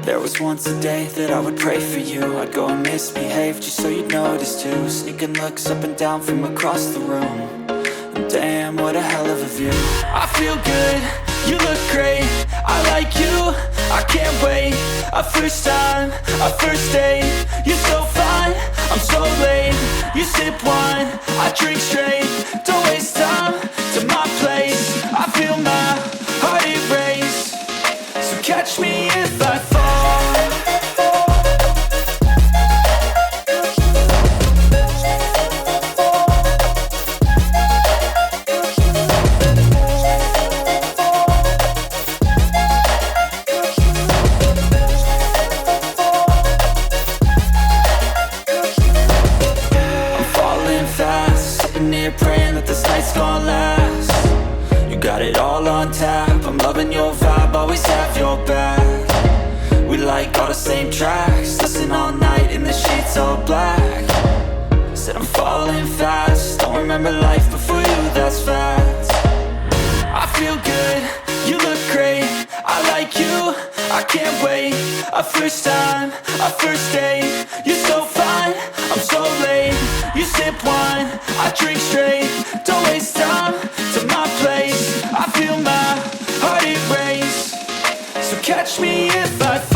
There was once a day that I would pray for you. I'd go and misbehave just so you'd notice too. Sneaking looks up and down from across the room. And damn, what a hell of a view. I feel good, you look great, I like you, I can't wait. A first time, a first date. You're so fine, I'm so late. You sip wine, I drink straight. Don't waste time to my place. I feel my heart erase. So catch me if I fall. Praying that this night's gonna last. You got it all on tap, I'm loving your vibe, always have your back. We like all the same tracks, listen all night in the sheets all black. Said I'm falling fast, don't remember life before you, that's fact. I feel good, you look great, I like you, I can't wait. A first time, a first date. You're so fine, I'm so late. You sip wine, I drink straight. Don't waste time to my place. I feel my heart erase. So catch me if I fall.